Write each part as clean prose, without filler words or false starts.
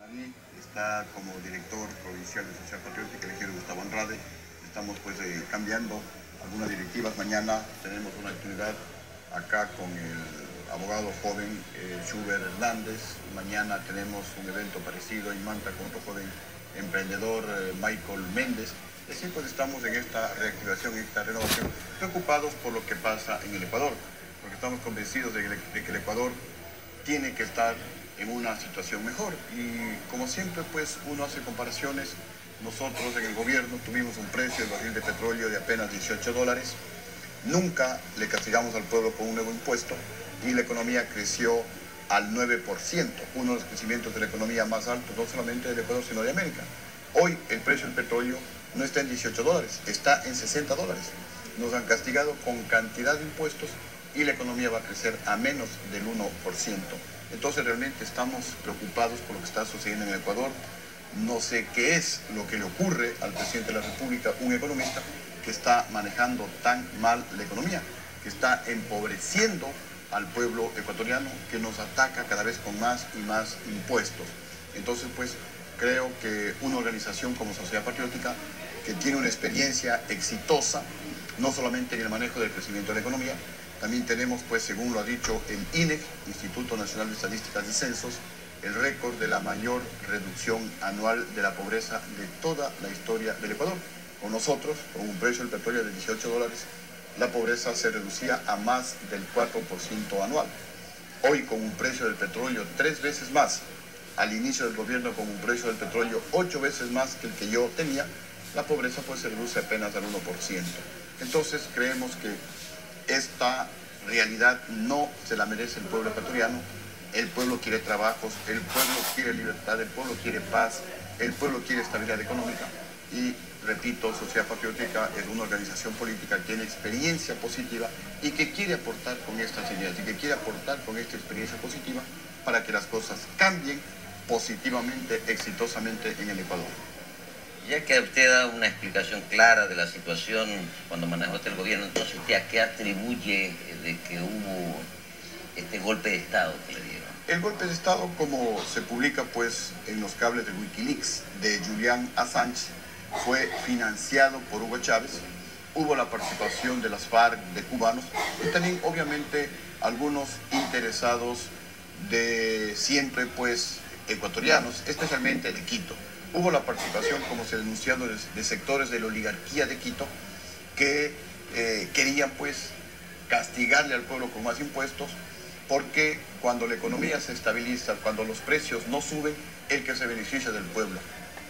Ahí está como director provincial de Sociedad Patriótica el ingeniero Gustavo Andrade. Estamos pues cambiando algunas directivas. Mañana tenemos una actividad acá con el abogado joven Schubert Hernández. Mañana tenemos un evento parecido en Manta con otro joven emprendedor Michael Méndez. Así pues estamos en esta reactivación, en esta renovación, preocupados por lo que pasa en el Ecuador, porque estamos convencidos de que el Ecuador tiene que estar en una situación mejor. Y como siempre, pues uno hace comparaciones. Nosotros en el gobierno tuvimos un precio del barril de petróleo de apenas $18. Nunca le castigamos al pueblo con un nuevo impuesto y la economía creció al 9%, uno de los crecimientos de la economía más altos, no solamente del Ecuador, sino de América. Hoy el precio del petróleo no está en $18, está en $60. Nos han castigado con cantidad de impuestos y la economía va a crecer a menos del 1%. Entonces realmente estamos preocupados por lo que está sucediendo en el Ecuador. No sé qué es lo que le ocurre al presidente de la República, un economista que está manejando tan mal la economía, que está empobreciendo al pueblo ecuatoriano, que nos ataca cada vez con más y más impuestos. Entonces, pues, creo que una organización como Sociedad Patriótica, que tiene una experiencia exitosa, no solamente en el manejo del crecimiento de la economía, también tenemos, pues, según lo ha dicho el INEC, Instituto Nacional de Estadísticas y Censos, el récord de la mayor reducción anual de la pobreza de toda la historia del Ecuador. Con nosotros, con un precio del petróleo de $18, la pobreza se reducía a más del 4% anual. Hoy, con un precio del petróleo 3 veces más, al inicio del gobierno con un precio del petróleo 8 veces más que el que yo tenía, la pobreza pues se reduce apenas al 1%. Entonces creemos que esta realidad no se la merece el pueblo ecuatoriano. El pueblo quiere trabajos, el pueblo quiere libertad, el pueblo quiere paz, el pueblo quiere estabilidad económica. Y repito, Sociedad Patriótica es una organización política que tiene experiencia positiva y que quiere aportar con estas ideas y que quiere aportar con esta experiencia positiva para que las cosas cambien positivamente, exitosamente en el Ecuador. Ya que usted da una explicación clara de la situación cuando manejó el gobierno, entonces usted ¿a qué atribuye de que hubo este golpe de Estado que le dieron? El golpe de Estado, como se publica pues en los cables de Wikileaks de Julian Assange, fue financiado por Hugo Chávez. Hubo la participación de las FARC, de cubanos, y también obviamente algunos interesados de siempre pues ecuatorianos, especialmente de Quito. Hubo la participación, como se ha denunciado, de sectores de la oligarquía de Quito que querían pues castigarle al pueblo con más impuestos, porque cuando la economía se estabiliza, cuando los precios no suben, el que se beneficia del pueblo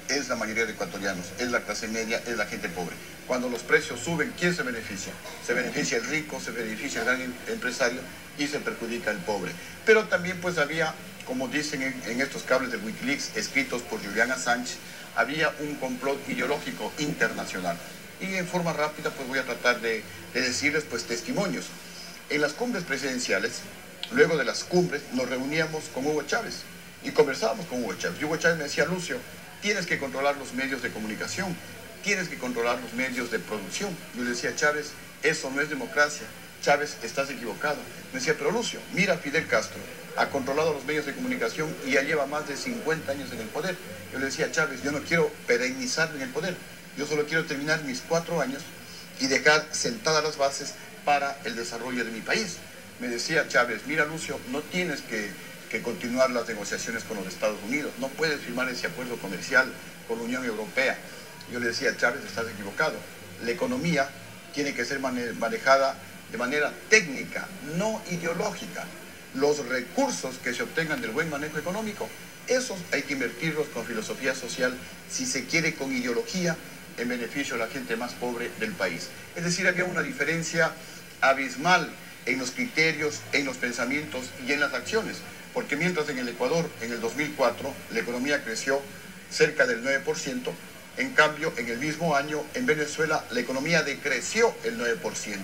es la mayoría de ecuatorianos, es la clase media, es la gente pobre. Cuando los precios suben, ¿quién se beneficia? Se beneficia el rico, se beneficia el gran empresario y se perjudica el pobre. Pero también pues había, como dicen en estos cables de Wikileaks escritos por Julian Assange, había un complot ideológico internacional. Y en forma rápida pues voy a tratar de decirles pues testimonios. En las cumbres presidenciales, luego de las cumbres, nos reuníamos con Hugo Chávez y conversábamos con Hugo Chávez. Y Hugo Chávez me decía: Lucio, tienes que controlar los medios de comunicación, tienes que controlar los medios de producción. Yo le decía: Chávez, eso no es democracia. Chávez, estás equivocado. Me decía: pero Lucio, mira, Fidel Castro ha controlado los medios de comunicación y ya lleva más de 50 años en el poder. Yo le decía: Chávez, yo no quiero perennizarme en el poder, yo solo quiero terminar mis 4 años y dejar sentadas las bases para el desarrollo de mi país. Me decía Chávez: mira, Lucio, no tienes que continuar las negociaciones con los Estados Unidos, no puedes firmar ese acuerdo comercial con la Unión Europea. Yo le decía: Chávez, estás equivocado. La economía tiene que ser manejada de manera técnica, no ideológica. Los recursos que se obtengan del buen manejo económico, esos hay que invertirlos con filosofía social, si se quiere con ideología, en beneficio de la gente más pobre del país. Es decir, había una diferencia abismal en los criterios, en los pensamientos y en las acciones. Porque mientras en el Ecuador, en el 2004, la economía creció cerca del 9%, en cambio, en el mismo año, en Venezuela, la economía decreció el 9%.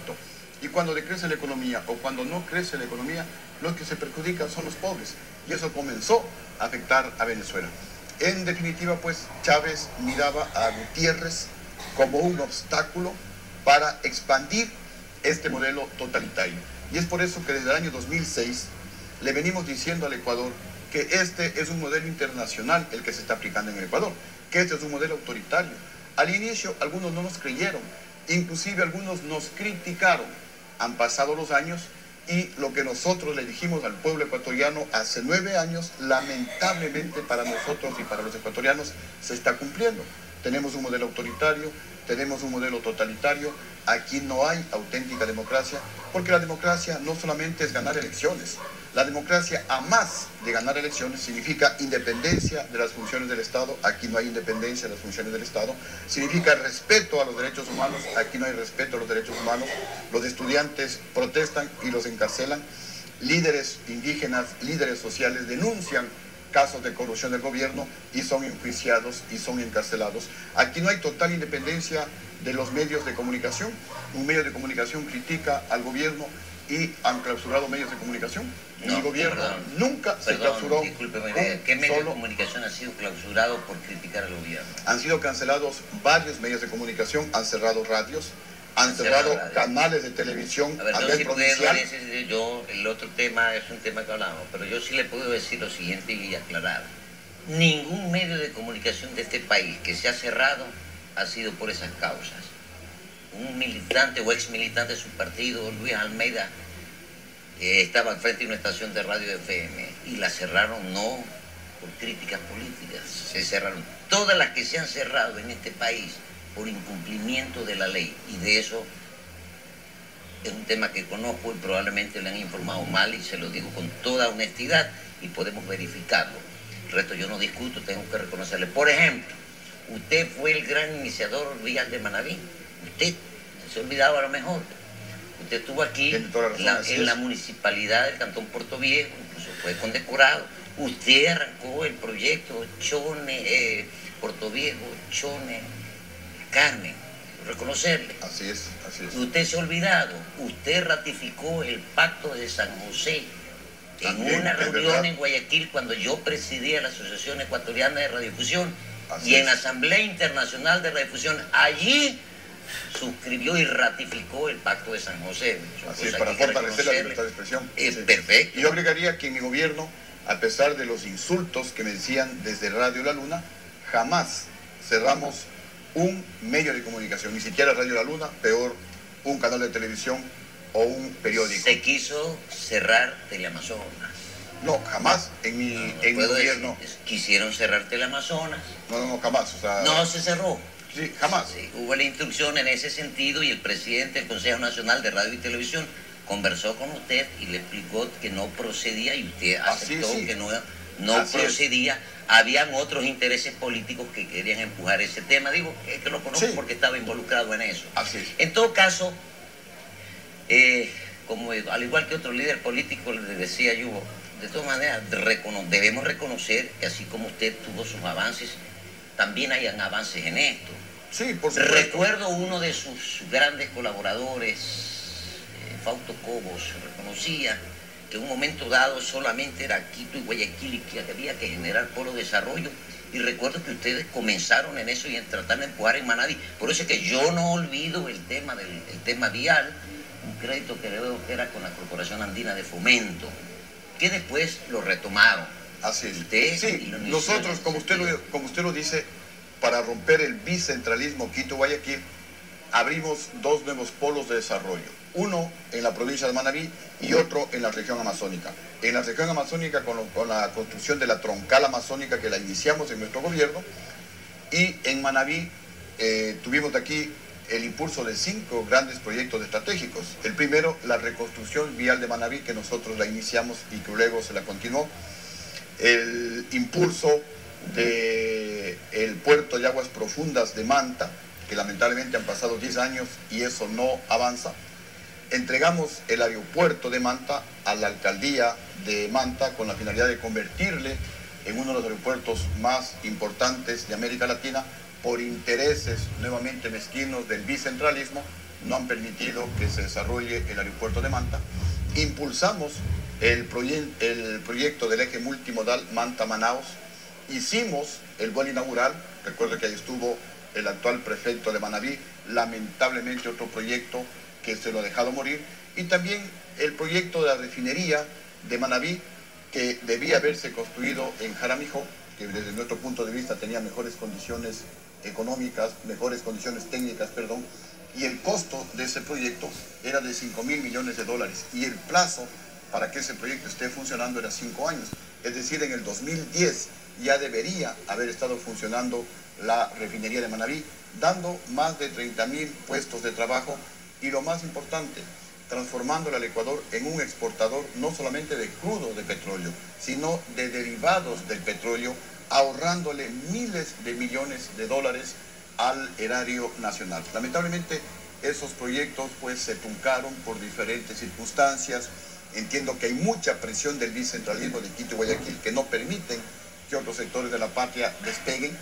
Y cuando decrece la economía o cuando no crece la economía, los que se perjudican son los pobres. Y eso comenzó a afectar a Venezuela. En definitiva, pues, Chávez miraba a Gutiérrez como un obstáculo para expandir este modelo totalitario. Y es por eso que desde el año 2006 le venimos diciendo al Ecuador que este es un modelo internacional el que se está aplicando en el Ecuador, que este es un modelo autoritario. Al inicio algunos no nos creyeron, inclusive algunos nos criticaron. Han pasado los años y lo que nosotros le dijimos al pueblo ecuatoriano hace 9 años, lamentablemente para nosotros y para los ecuatorianos, se está cumpliendo. Tenemos un modelo autoritario, tenemos un modelo totalitario, aquí no hay auténtica democracia, porque la democracia no solamente es ganar elecciones, la democracia, a más de ganar elecciones, significa independencia de las funciones del Estado. Aquí no hay independencia de las funciones del Estado. Significa respeto a los derechos humanos. Aquí no hay respeto a los derechos humanos. Los estudiantes protestan y los encarcelan. Líderes indígenas, líderes sociales denuncian casos de corrupción del gobierno y son enjuiciados y son encarcelados. Aquí no hay total independencia de los medios de comunicación. Un medio de comunicación critica al gobierno y han clausurado medios de comunicación. No, el gobierno nunca se clausuró. Discúlpeme, ¿qué medio de comunicación ha sido clausurado por criticar al gobierno? Han sido cancelados varios medios de comunicación, han cerrado radios, han cerrado canales de televisión a ver, a nivel provincial. El otro tema es un tema que hablamos, pero yo sí le puedo decir lo siguiente y aclarar. Ningún medio de comunicación de este país que se ha cerrado ha sido por esas causas. Un militante o ex militante de su partido, Luis Almeida, estaba al frente de una estación de radio FM y la cerraron no por críticas políticas, se cerraron todas las que se han cerrado en este país por incumplimiento de la ley, y de eso es un tema que conozco y probablemente le han informado mal, y se lo digo con toda honestidad y podemos verificarlo. El resto yo no discuto, tengo que reconocerle. Por ejemplo, usted fue el gran iniciador vial de Manabí. Usted se olvidaba a lo mejor. Usted estuvo aquí en la municipalidad del Cantón Puerto Viejo, incluso fue condecorado. Usted arrancó el proyecto Chone, Puerto Viejo, Chone, Carmen, reconocerle. Así es, así es. Usted se ha olvidado, usted ratificó el Pacto de San José en una reunión en Guayaquil cuando yo presidía la Asociación Ecuatoriana de Radiodifusión y en la Asamblea Internacional de Radiodifusión. Allí suscribió y ratificó el Pacto de San José. Así es, para fortalecer la libertad de expresión. Perfecto. Y yo agregaría que en mi gobierno, a pesar de los insultos que me decían desde Radio La Luna, jamás cerramos un medio de comunicación, ni siquiera Radio La Luna, peor un canal de televisión o un periódico. Se quiso cerrar Teleamazonas. No, jamás en mi gobierno. Quisieron cerrar Teleamazonas. No, jamás. O sea, no se cerró. Sí, jamás. Sí, hubo la instrucción en ese sentido y el presidente del Consejo Nacional de Radio y Televisión conversó con usted y le explicó que no procedía y usted aceptó que no procedía. Habían otros intereses políticos que querían empujar ese tema. Digo, es que lo conozco porque estaba involucrado en eso. Así es. En todo caso, como al igual que otro líder político le decía yo, de todas maneras debemos reconocer que así como usted tuvo sus avances, también hayan avances en esto. Sí, por supuesto. Recuerdo uno de sus grandes colaboradores, Fausto Cobos, reconocía que en un momento dado solamente era Quito y Guayaquil y que había que generar polo de desarrollo. Y recuerdo que ustedes comenzaron en eso y en tratar de empujar en Manabí. Por eso es que yo no olvido el tema vial, un crédito que creo que era con la Corporación Andina de Fomento, que después lo retomaron. Así es. Sí, nosotros, como usted lo dice, para romper el bicentralismo Quito-Guayaquil, abrimos 2 nuevos polos de desarrollo. Uno en la provincia de Manabí y otro en la región amazónica. En la región amazónica con la construcción de la troncal amazónica que la iniciamos en nuestro gobierno, y en Manabí tuvimos de aquí el impulso de 5 grandes proyectos estratégicos. El primero, la reconstrucción vial de Manabí, que nosotros la iniciamos y que luego se la continuó. El impulso del puerto de aguas profundas de Manta, que lamentablemente han pasado 10 años y eso no avanza. Entregamos el aeropuerto de Manta a la alcaldía de Manta con la finalidad de convertirle en uno de los aeropuertos más importantes de América Latina. Por intereses nuevamente mezquinos del bicentralismo, no han permitido que se desarrolle el aeropuerto de Manta. Impulsamos el proyecto del eje multimodal Manta-Manaos. Hicimos el vuelo inaugural, recuerdo que ahí estuvo el actual prefecto de Manabí, lamentablemente otro proyecto que se lo ha dejado morir, y también el proyecto de la refinería de Manabí, que debía haberse construido en Jaramillo, que desde nuestro punto de vista tenía mejores condiciones económicas, mejores condiciones técnicas, perdón, y el costo de ese proyecto era de 5.000 millones de dólares, y el plazo para que ese proyecto esté funcionando era 5 años. Es decir, en el 2010 ya debería haber estado funcionando la refinería de Manabí, dando más de 30.000 puestos de trabajo, y lo más importante, transformándole al Ecuador en un exportador no solamente de crudo de petróleo, sino de derivados del petróleo, ahorrándole miles de millones de dólares al erario nacional. Lamentablemente, esos proyectos pues se truncaron por diferentes circunstancias. Entiendo que hay mucha presión del bicentralismo de Quito y Guayaquil que no permiten que otros sectores de la patria despeguen,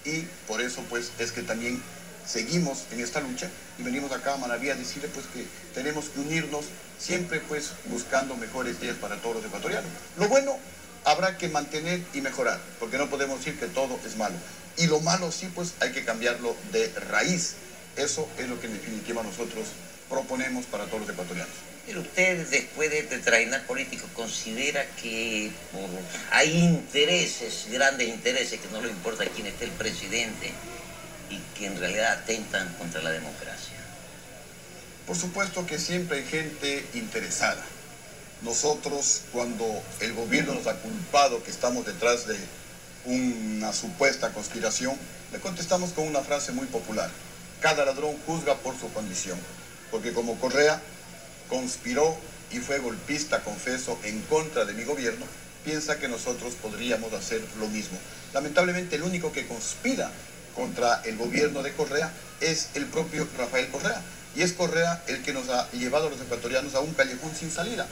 y por eso pues es que también seguimos en esta lucha y venimos acá a Manabí a decirle pues que tenemos que unirnos siempre pues buscando mejores días para todos los ecuatorianos. Lo bueno habrá que mantener y mejorar, porque no podemos decir que todo es malo, y lo malo sí pues hay que cambiarlo de raíz. Eso es lo que en definitiva nosotros proponemos para todos los ecuatorianos. Pero usted, después de trainar político, considera que hay intereses, grandes intereses, que no le importa quién esté el presidente, y que en realidad atentan contra la democracia. Por supuesto que siempre hay gente interesada. Nosotros, cuando el gobierno nos ha culpado que estamos detrás de una supuesta conspiración, le contestamos con una frase muy popular: cada ladrón juzga por su condición, porque como Correa conspiró y fue golpista, confeso, en contra de mi gobierno, piensa que nosotros podríamos hacer lo mismo. Lamentablemente, el único que conspira contra el gobierno de Correa es el propio Rafael Correa, y es Correa el que nos ha llevado a los ecuatorianos a un callejón sin salida.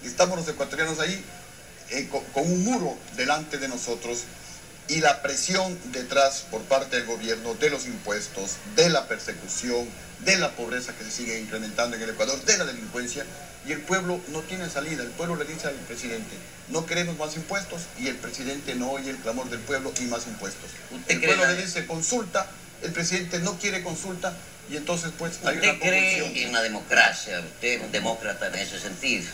Estamos los ecuatorianos ahí con un muro delante de nosotros, y la presión detrás por parte del gobierno, de los impuestos, de la persecución, de la pobreza que se sigue incrementando en el Ecuador, de la delincuencia, y el pueblo no tiene salida. El pueblo le dice al presidente: no queremos más impuestos, y el presidente no oye el clamor del pueblo y más impuestos. El pueblo le dice consulta, el presidente no quiere consulta, y entonces pues hay una convulsión. ¿Usted cree en la democracia? Usted es un demócrata en ese sentido.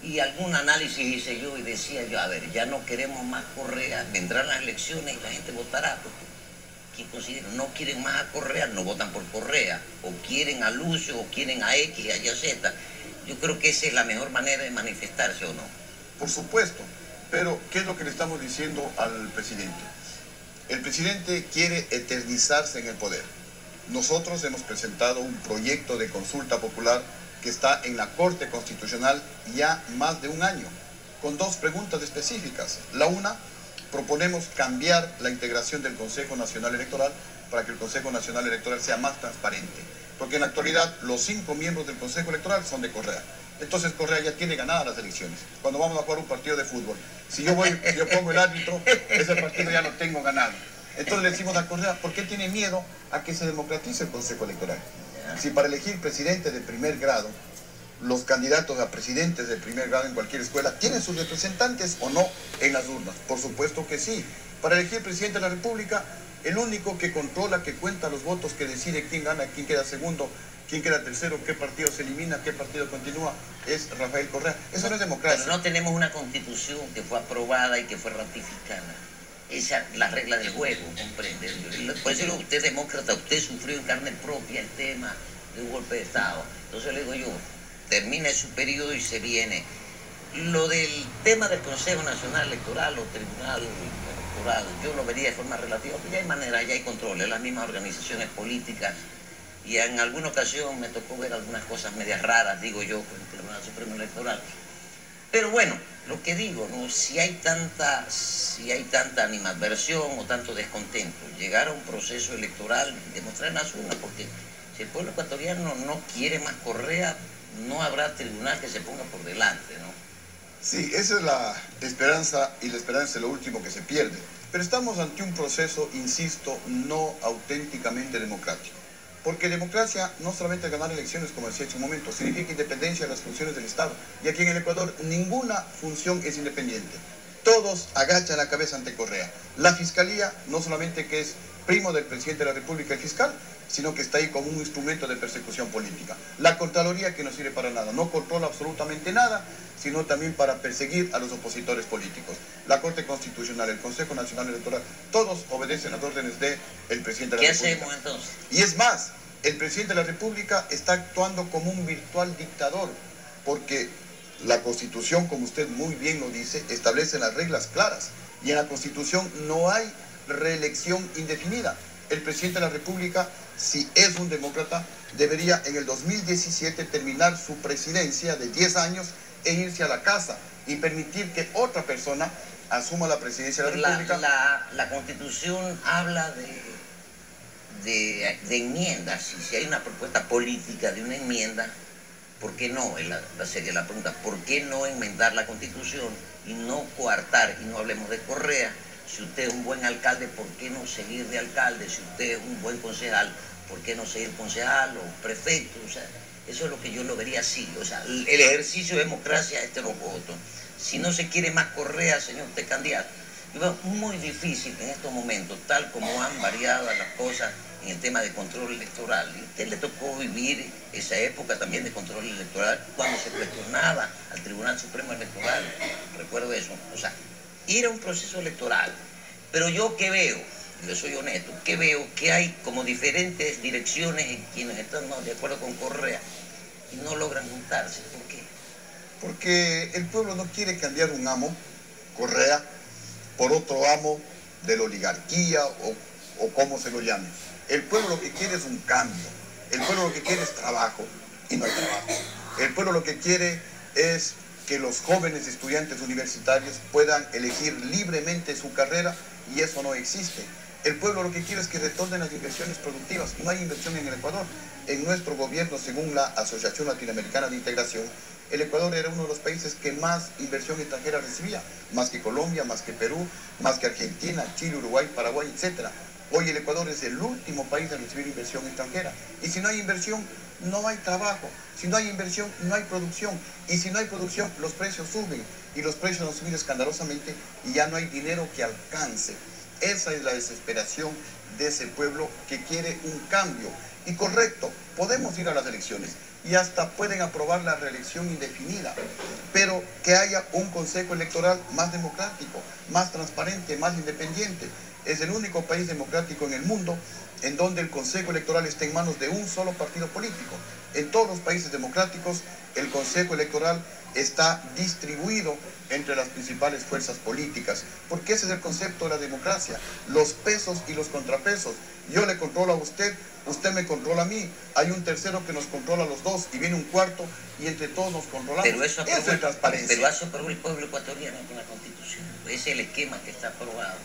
Y algún análisis hice yo y decía yo, a ver, ya no queremos más Correa, vendrán las elecciones y la gente votará, porque quien considera no quieren más a Correa, no votan por Correa, o quieren a Lucio, o quieren a X, a Y, Z. Yo creo que esa es la mejor manera de manifestarse, ¿o no? Por supuesto, pero ¿qué es lo que le estamos diciendo al presidente? El presidente quiere eternizarse en el poder. Nosotros hemos presentado un proyecto de consulta popular que está en la Corte Constitucional ya más de un año, con 2 preguntas específicas. La una, proponemos cambiar la integración del Consejo Nacional Electoral para que el Consejo Nacional Electoral sea más transparente, porque en la actualidad los 5 miembros del Consejo Electoral son de Correa. Entonces Correa ya tiene ganadas las elecciones. Cuando vamos a jugar un partido de fútbol, si yo pongo el árbitro, ese partido ya lo tengo ganado. Entonces le decimos a Correa: ¿por qué tiene miedo a que se democratice el Consejo Electoral? Si para elegir presidente de primer grado, los candidatos a presidentes de primer grado en cualquier escuela tienen sus representantes o no en las urnas. Por supuesto que sí. Para elegir presidente de la República, el único que controla, que cuenta los votos, que decide quién gana, quién queda segundo, quién queda tercero, qué partido se elimina, qué partido continúa, es Rafael Correa. Eso no es democracia. Pero no tenemos una constitución que fue aprobada y que fue ratificada. Esa es la regla del juego, ¿comprende? Por eso usted es demócrata, usted sufrió en carne propia el tema de un golpe de Estado. Entonces le digo yo, termina su periodo y se viene. Lo del tema del Consejo Nacional Electoral o Tribunal Electoral, yo lo vería de forma relativa, porque ya hay manera, ya hay controles, las mismas organizaciones políticas, y en alguna ocasión me tocó ver algunas cosas medias raras, digo yo, con el Tribunal Supremo Electoral. Pero bueno, lo que digo, ¿no? Si hay tanta animadversión o tanto descontento, llegar a un proceso electoral, demostrar en las urnas, porque si el pueblo ecuatoriano no quiere más Correa, no habrá tribunal que se ponga por delante, ¿no? Sí, esa es la esperanza, y la esperanza es lo último que se pierde. Pero estamos ante un proceso, insisto, no auténticamente democrático. Porque democracia no solamente es ganar elecciones, como decía hace un momento, significa independencia de las funciones del Estado. Y aquí en el Ecuador ninguna función es independiente. Todos agachan la cabeza ante Correa. La Fiscalía no solamente que es primo del presidente de la República, el fiscal, sino que está ahí como un instrumento de persecución política. La Contraloría, que no sirve para nada, no controla absolutamente nada, sino también para perseguir a los opositores políticos. La Corte Constitucional, el Consejo Nacional Electoral, todos obedecen las órdenes del presidente de la República. ¿Qué hacemos entonces? Y es más, el presidente de la República está actuando como un virtual dictador, porque la Constitución, como usted muy bien lo dice, establece las reglas claras, y en la Constitución no hay reelección indefinida. El presidente de la República, si es un demócrata, debería en el 2017 terminar su presidencia de 10 años e irse a la casa y permitir que otra persona asuma la presidencia de la República. La Constitución habla de enmiendas, y si hay una propuesta política de una enmienda, ¿por qué no? Sería la pregunta, ¿por qué no enmendar la Constitución y no coartar? Y no hablemos de Correa. Si usted es un buen alcalde, ¿por qué no seguir de alcalde? Si usted es un buen concejal, ¿por qué no seguir concejal o prefecto? O sea, eso es lo que yo lo vería así. O sea, el ejercicio de democracia es los votos. Si no se quiere más Correa, señor usted candidato. Yo veo muy difícil en estos momentos, tal como han variado las cosas en el tema de control electoral. Y a usted le tocó vivir esa época también de control electoral cuando se cuestionaba al Tribunal Supremo Electoral. Recuerdo eso. O sea, ir a un proceso electoral. Pero yo que veo, le soy honesto, que veo que hay como diferentes direcciones en quienes están de acuerdo con Correa y no logran juntarse. ¿Por qué? Porque el pueblo no quiere cambiar un amo, Correa, por otro amo de la oligarquía o como se lo llame. El pueblo lo que quiere es un cambio. El pueblo lo que quiere es trabajo y no hay trabajo. El pueblo lo que quiere es que los jóvenes estudiantes universitarios puedan elegir libremente su carrera y eso no existe. El pueblo lo que quiere es que retornen las inversiones productivas. No hay inversión en el Ecuador. En nuestro gobierno, según la Asociación Latinoamericana de Integración, el Ecuador era uno de los países que más inversión extranjera recibía, más que Colombia, más que Perú, más que Argentina, Chile, Uruguay, Paraguay, etc. Hoy el Ecuador es el último país en recibir inversión extranjera. Y si no hay inversión, no hay trabajo. Si no hay inversión, no hay producción. Y si no hay producción, los precios suben. Y los precios van a subir escandalosamente y ya no hay dinero que alcance. Esa es la desesperación de ese pueblo que quiere un cambio. Y correcto, podemos ir a las elecciones y hasta pueden aprobar la reelección indefinida, pero que haya un consejo electoral más democrático, más transparente, más independiente. Es el único país democrático en el mundo en donde el consejo electoral está en manos de un solo partido político. En todos los países democráticos, el consejo electoral está distribuido entre las principales fuerzas políticas, porque ese es el concepto de la democracia, los pesos y los contrapesos. Yo le controlo a usted, usted me controla a mí, hay un tercero que nos controla a los dos y viene un cuarto y entre todos nos controlamos. Pero eso es transparencia. Pero eso aprobó el pueblo ecuatoriano con la Constitución. Ese es el esquema que está aprobado.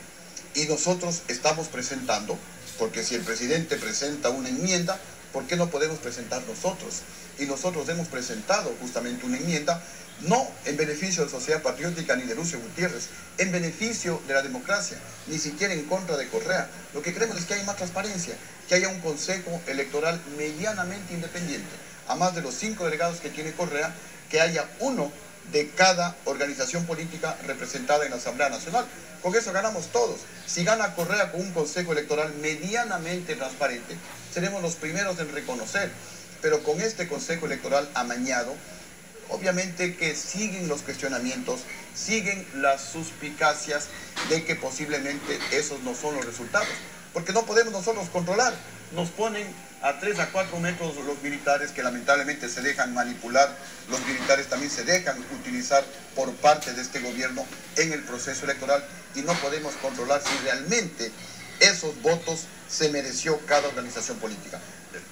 Y nosotros estamos presentando, porque si el presidente presenta una enmienda, ¿por qué no podemos presentar nosotros? Y nosotros hemos presentado justamente una enmienda, no en beneficio de la Sociedad Patriótica ni de Lucio Gutiérrez, en beneficio de la democracia, ni siquiera en contra de Correa. Lo que queremos es que haya más transparencia, que haya un consejo electoral medianamente independiente, a más de los 5 delegados que tiene Correa, que haya uno de cada organización política representada en la Asamblea Nacional. Con eso ganamos todos. Si gana Correa con un consejo electoral medianamente transparente, seremos los primeros en reconocer. Pero con este consejo electoral amañado, obviamente que siguen los cuestionamientos, siguen las suspicacias de que posiblemente esos no son los resultados. Porque no podemos nosotros controlar. Nos ponen a 3 a 4 metros los militares que lamentablemente se dejan manipular. Los militares también se dejan utilizar por parte de este gobierno en el proceso electoral y no podemos controlar si realmente esos votos se mereció cada organización política.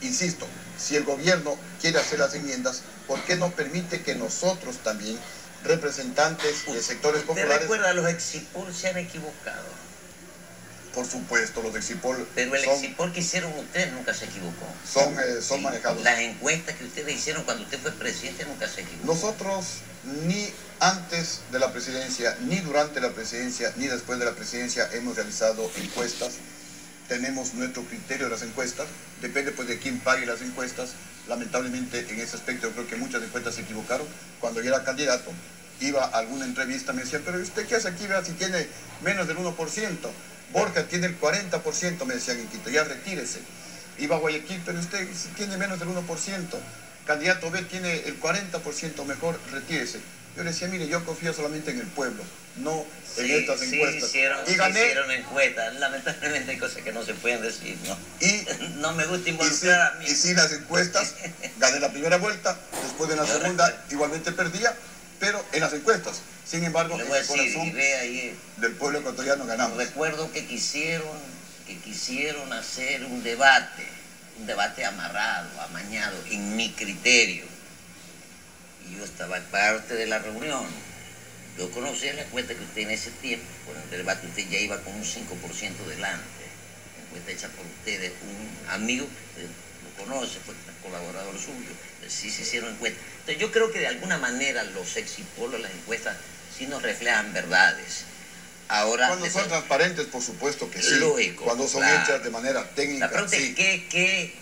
Insisto, si el gobierno quiere hacer las enmiendas, ¿por qué no permite que nosotros también, representantes de sectores populares... ¿Te recuerda? Los Exipol se han equivocado. Por supuesto, los Exipol... Pero el Exipol que hicieron ustedes nunca se equivocó. Son manejados. Las encuestas que ustedes hicieron cuando usted fue presidente nunca se equivocó. Nosotros, ni antes de la presidencia, ni durante la presidencia, ni después de la presidencia hemos realizado encuestas. Tenemos nuestro criterio de las encuestas, depende pues de quién pague las encuestas. Lamentablemente en ese aspecto yo creo que muchas encuestas se equivocaron. Cuando yo era candidato, iba a alguna entrevista, me decían, pero ¿usted qué hace aquí? Vea si tiene menos del 1%. Borja tiene el 40%, me decían en Quito, ya retírese. Iba a Guayaquil, pero usted si tiene menos del 1%. Candidato B tiene el 40%, mejor retírese. Yo le decía, mire, yo confío solamente en el pueblo, no en estas encuestas. Y gané. Hicieron encuestas, lamentablemente hay cosas que no se pueden decir, ¿no? Y no me gusta involucrar a mí. Y sin las encuestas, gané la primera vuelta, después de la segunda igualmente perdía, pero en las encuestas. Sin embargo, en el corazón del pueblo ecuatoriano ganamos. Recuerdo que quisieron hacer un debate amarrado, amañado, en mi criterio. Y yo estaba parte de la reunión. Yo conocía la encuesta que usted en ese tiempo, con el debate, usted ya iba con un 5% delante. La encuesta hecha por ustedes, un amigo que lo conoce, fue colaborador suyo. Sí se hicieron encuestas. Entonces yo creo que de alguna manera los exipolos, las encuestas, sí nos reflejan verdades. Ahora, cuando son transparentes, por supuesto que sí. Lógico, cuando son hechas de manera técnica, la pregunta sí. es,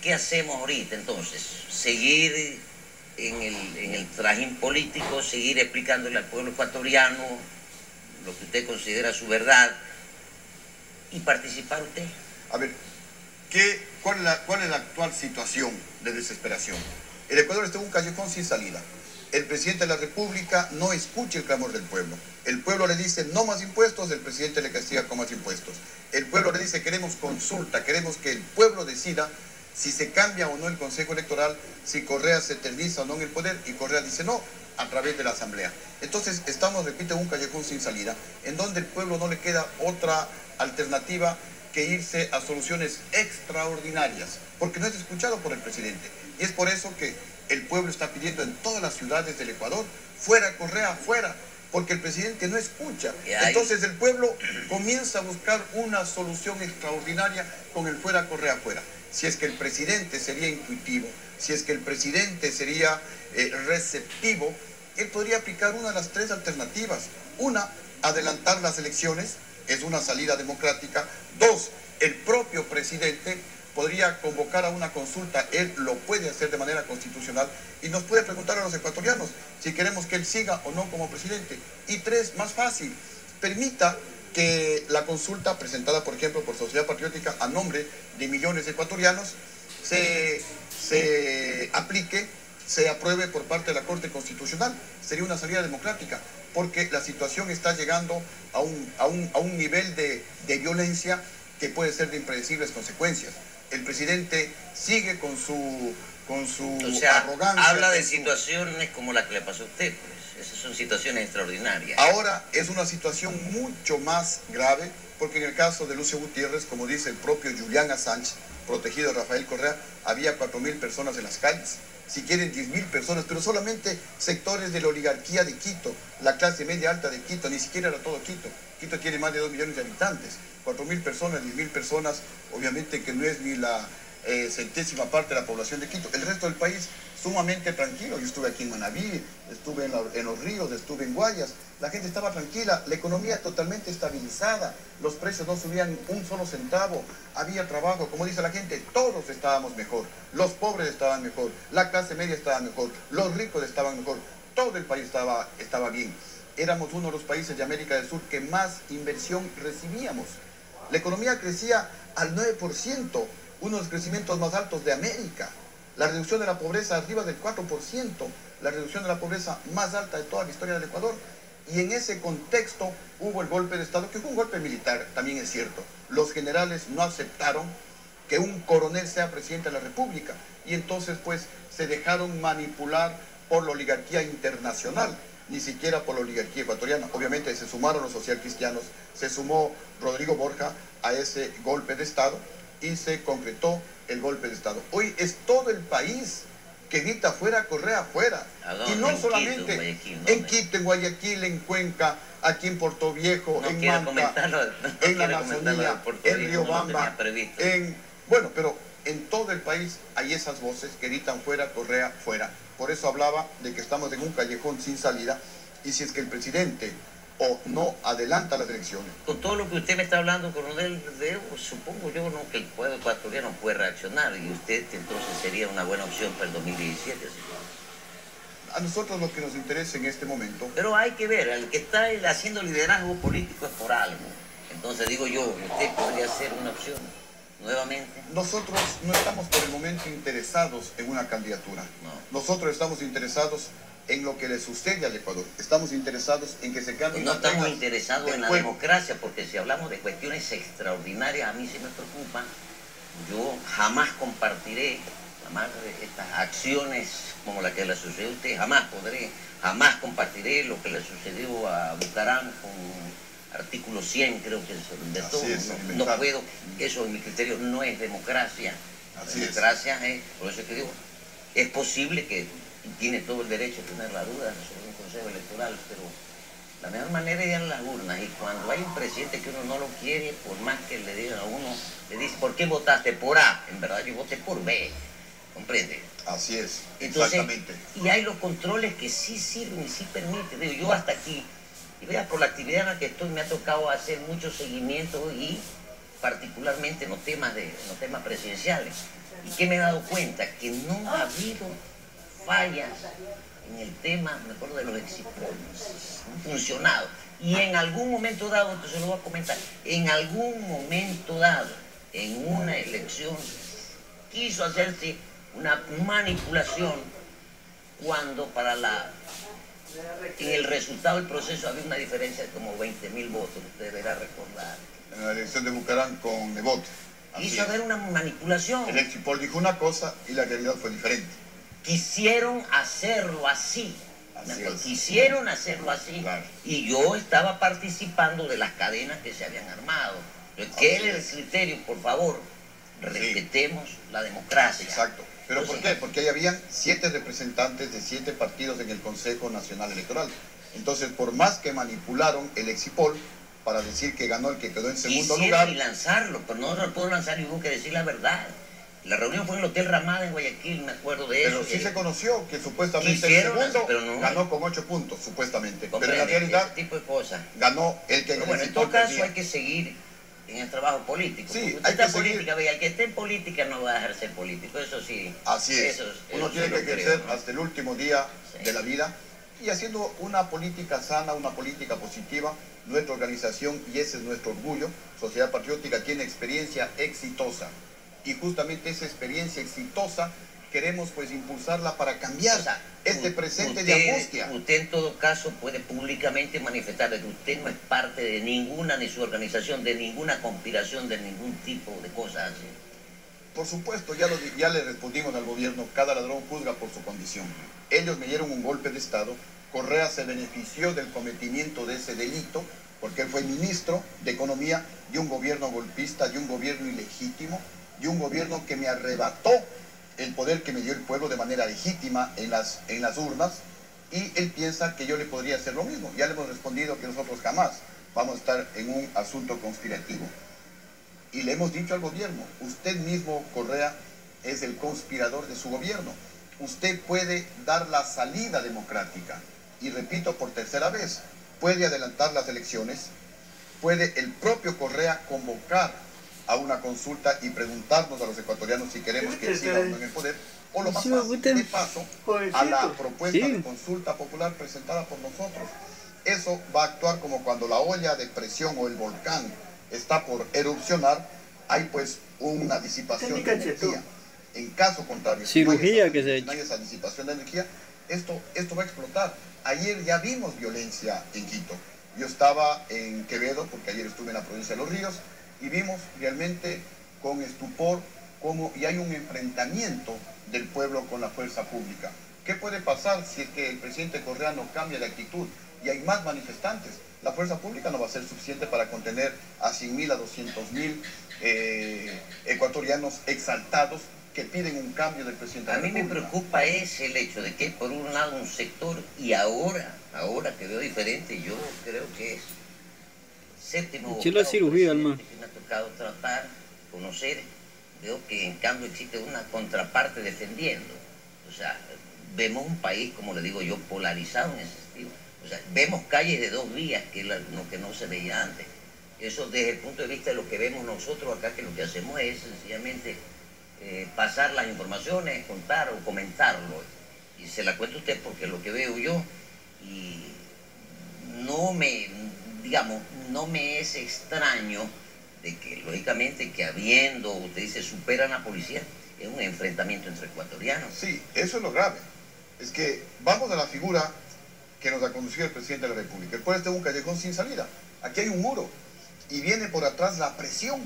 ¿qué hacemos ahorita entonces? ¿Seguir en el trajín político, seguir explicándole al pueblo ecuatoriano lo que usted considera su verdad y participar usted? A ver, ¿cuál es la actual situación de desesperación? El Ecuador está en un callejón sin salida. El presidente de la República no escucha el clamor del pueblo. El pueblo le dice no más impuestos, el presidente le castiga con más impuestos. El pueblo le dice queremos consulta, queremos que el pueblo decida si se cambia o no el Consejo Electoral, si Correa se eterniza o no en el poder, y Correa dice no, a través de la Asamblea. Entonces estamos, repito, en un callejón sin salida, en donde el pueblo no le queda otra alternativa que irse a soluciones extraordinarias, porque no es escuchado por el presidente. Y es por eso que el pueblo está pidiendo en todas las ciudades del Ecuador, fuera Correa, fuera, porque el presidente no escucha. Entonces el pueblo comienza a buscar una solución extraordinaria con el fuera Correa, fuera. Si es que el presidente sería intuitivo, si es que el presidente sería receptivo, él podría aplicar una de las tres alternativas. Una, adelantar las elecciones, es una salida democrática. Dos, el propio presidente podría convocar a una consulta, él lo puede hacer de manera constitucional y nos puede preguntar a los ecuatorianos si queremos que él siga o no como presidente. Y tres, más fácil, permita que la consulta presentada, por ejemplo, por Sociedad Patriótica a nombre de millones de ecuatorianos se aplique, se apruebe por parte de la Corte Constitucional. Sería una salida democrática, porque la situación está llegando a un nivel de violencia que puede ser de impredecibles consecuencias. El presidente sigue con su arrogancia. Habla de situaciones como la que le pasó a usted, pues. Esas son situaciones extraordinarias. Ahora es una situación mucho más grave, porque en el caso de Lucio Gutiérrez, como dice el propio Julian Assange, protegido de Rafael Correa, había 4.000 personas en las calles. Si quieren 10.000 personas, pero solamente sectores de la oligarquía de Quito, la clase media alta de Quito, ni siquiera era todo Quito. Quito tiene más de 2 millones de habitantes. 4.000 personas, 10.000 personas, obviamente que no es ni la centésima parte de la población de Quito. El resto del país sumamente tranquilo. Yo estuve aquí en Manabí, estuve en Los Ríos, estuve en Guayas. La gente estaba tranquila, la economía totalmente estabilizada, los precios no subían un solo centavo, había trabajo, como dice la gente, todos estábamos mejor. Los pobres estaban mejor, la clase media estaba mejor, los ricos estaban mejor, todo el país estaba bien. Éramos uno de los países de América del Sur que más inversión recibíamos. La economía crecía al 9%, uno de los crecimientos más altos de América. La reducción de la pobreza arriba del 4%, la reducción de la pobreza más alta de toda la historia del Ecuador. Y en ese contexto hubo el golpe de Estado, que fue un golpe militar, también es cierto. Los generales no aceptaron que un coronel sea presidente de la República. Y entonces, pues, se dejaron manipular por la oligarquía internacional, ni siquiera por la oligarquía ecuatoriana. Obviamente se sumaron los socialcristianos, se sumó Rodrigo Borja a ese golpe de Estado y se concretó el golpe de Estado. Hoy es todo el país que grita fuera Correa, fuera. Y no solamente en Quito, en Guayaquil, en Cuenca, aquí en Portoviejo, en Manta, en la Amazonía, en Riobamba, bueno, pero en todo el país hay esas voces que gritan fuera Correa, fuera. Por eso hablaba de que estamos en un callejón sin salida, y si es que el presidente o no adelanta las elecciones. Con todo lo que usted me está hablando, coronel, supongo yo ¿no? que el pueblo ecuatoriano puede reaccionar, y usted entonces sería una buena opción para el 2017. ¿Sí? A nosotros lo que nos interesa en este momento... Pero hay que ver, el que está haciendo liderazgo político es por algo. Entonces digo yo, usted podría ser una opción nuevamente. Nosotros no estamos por el momento interesados en una candidatura. No. Nosotros estamos interesados en lo que le sucede al Ecuador. Estamos interesados en que se cambien No las estamos reglas interesados en la juego. democracia, porque si hablamos de cuestiones extraordinarias, a mí sí me preocupan. Yo jamás compartiré estas acciones como la que le sucedió a usted, jamás compartiré lo que le sucedió a Bucaram con artículo 100, creo que se lo inventó. No puedo, eso en mi criterio no es democracia. Democracia es, por eso es que digo, es posible que tiene todo el derecho a tener la duda sobre un consejo electoral, pero la mejor manera es ir a las urnas, y cuando hay un presidente que uno no lo quiere, por más que le digan a uno, le dice, ¿por qué votaste por A? En verdad yo voté por B. ¿Comprende? Así es, entonces, exactamente. Y hay los controles que sí sirven y sí permiten. Digo, yo hasta aquí, y vea, por la actividad en la que estoy, me ha tocado hacer mucho seguimiento y particularmente en los temas presidenciales. ¿Y qué me he dado cuenta? Que no ha habido fallas en el tema, me acuerdo de los exipolls, han funcionado. Y en algún momento dado, entonces lo voy a comentar, en algún momento dado, en una elección, quiso hacerse una manipulación cuando en el resultado del proceso había una diferencia de como 20.000 votos, usted deberá recordar. En la elección de Bucaram con Nebot. Quiso haber una manipulación. El Exipol dijo una cosa y la realidad fue diferente. Quisieron hacerlo así. Quisieron hacerlo así. Claro. Y yo estaba participando de las cadenas que se habían armado. ¿Qué es el criterio, por favor? Respetemos la democracia. Exacto. ¿Pero por qué? Porque ahí habían 7 representantes de 7 partidos en el Consejo Nacional Electoral. Entonces, por más que manipularon el Exipol para decir que ganó el que quedó en segundo lugar... y lanzarlo, pero no lo puedo lanzar y hubo que decir la verdad. La reunión fue en el Hotel Ramada en Guayaquil, me acuerdo de eso. Pero sí se conoció que supuestamente el segundo ganó con 8 puntos, supuestamente. Pero en la realidad, ese tipo de cosas. Ganó el que... Pero bueno, en todo caso hay que seguir en el trabajo político. Sí, hay que política, vea, el que esté en política no va a dejar ser político, eso sí. Así es. Uno tiene que crecer hasta el último día de la vida y haciendo una política sana, una política positiva. Nuestra organización, y ese es nuestro orgullo, Sociedad Patriótica, tiene experiencia exitosa. Y justamente esa experiencia exitosa queremos pues impulsarla para cambiar este presente de angustia. Usted en todo caso puede públicamente manifestar que usted no es parte de ninguna, ni su organización, de ninguna conspiración, de ningún tipo de cosas así. Por supuesto, ya le respondimos al gobierno, cada ladrón juzga por su condición. Ellos me dieron un golpe de Estado, Correa se benefició del cometimiento de ese delito, porque él fue ministro de Economía de un gobierno golpista, de un gobierno ilegítimo, de un gobierno que me arrebató el poder que me dio el pueblo de manera legítima en las urnas, y él piensa que yo le podría hacer lo mismo. Ya le hemos respondido que nosotros jamás vamos a estar en un asunto conspirativo. Y le hemos dicho al gobierno, usted mismo, Correa, es el conspirador de su gobierno. Usted puede dar la salida democrática, y repito por tercera vez, puede adelantar las elecciones, puede el propio Correa convocar a una consulta y preguntarnos a los ecuatorianos si queremos que siga en el poder, o lo más fácil, de paso a la propuesta de consulta popular presentada por nosotros. Eso va a actuar como cuando la olla de presión o el volcán está por erupcionar, hay pues una disipación de energía. En caso contrario, si no hay esa disipación de energía, esto va a explotar. Ayer ya vimos violencia en Quito. Yo estaba en Quevedo, porque ayer estuve en la provincia de Los Ríos, y vimos realmente con estupor cómo y hay un enfrentamiento del pueblo con la fuerza pública. ¿Qué puede pasar si es que el presidente Correa no cambia de actitud y hay más manifestantes? La fuerza pública no va a ser suficiente para contener a 100.000, a 200.000 ecuatorianos exaltados que piden un cambio del presidente. A mí me preocupa es el hecho de que por un lado un sector, y ahora que veo diferente, yo creo que es séptimo la cirugía, hermano, que me ha tocado tratar, conocer, veo que en cambio existe una contraparte defendiendo. O sea, vemos un país, como le digo yo, polarizado en ese sentido. O sea, vemos calles de 2 vías que no se veía antes. Eso desde el punto de vista de lo que vemos nosotros acá, que lo que hacemos es sencillamente pasar las informaciones, contar o comentarlo. Y se la cuento a usted porque es lo que veo yo. Y no me, digamos, no me es extraño de que, lógicamente, que habiendo, usted dice, superan a la policía, es un enfrentamiento entre ecuatorianos. Sí, eso es lo grave. Es que vamos a la figura que nos ha conducido el presidente de la República. El pueblo está en un callejón sin salida. Aquí hay un muro. Y viene por atrás la presión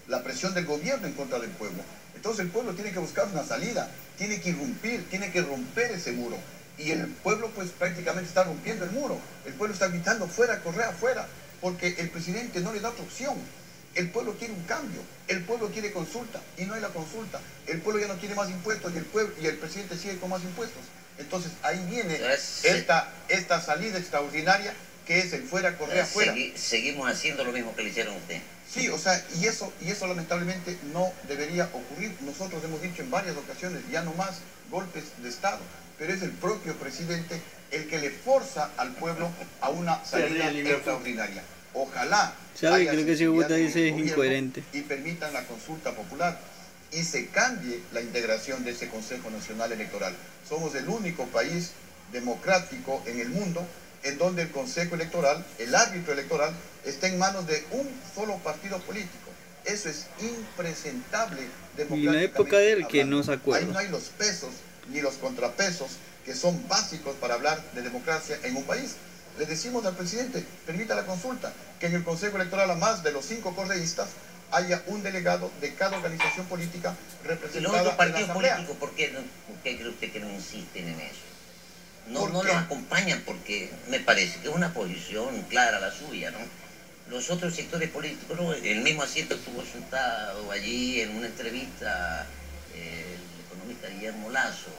del gobierno en contra del pueblo. Entonces el pueblo tiene que buscar una salida, tiene que irrumpir, tiene que romper ese muro. Y el pueblo pues prácticamente está rompiendo el muro. El pueblo está gritando fuera, Correa, fuera, porque el presidente no le da otra opción. El pueblo quiere un cambio, el pueblo quiere consulta y no hay la consulta. El pueblo ya no quiere más impuestos y el presidente sigue con más impuestos. Entonces ahí viene esta salida extraordinaria que es el fuera, Correa, fuera. Seguimos haciendo lo mismo que le hicieron a usted. Sí, o sea, y eso lamentablemente no debería ocurrir. Nosotros hemos dicho en varias ocasiones, ya no más golpes de Estado, pero es el propio presidente el que le forza al pueblo a una salida extraordinaria. Ojalá ¿sabe? Creo que ese Bogotá dice es incoherente. Y permitan la consulta popular y se cambie la integración de ese Consejo Nacional Electoral. Somos el único país democrático en el mundo en donde el Consejo Electoral, el árbitro electoral, está en manos de un solo partido político. Eso es impresentable democráticamente. Y en la época de él que no se Ahí acuerda. no hay los pesos ni los contrapesos que son básicos para hablar de democracia en un país. Le decimos al presidente, permita la consulta, que en el Consejo Electoral, a más de los 5 correístas, haya un delegado de cada organización política representada ¿Y los otros partidos en la Asamblea. políticos por qué cree usted que no insisten en eso? No ¿Por qué? los acompañan porque me parece que es una posición clara la suya, ¿no? Los otros sectores políticos, ¿no? El mismo asiento estuvo sentado allí en una entrevista el economista Guillermo Lazo,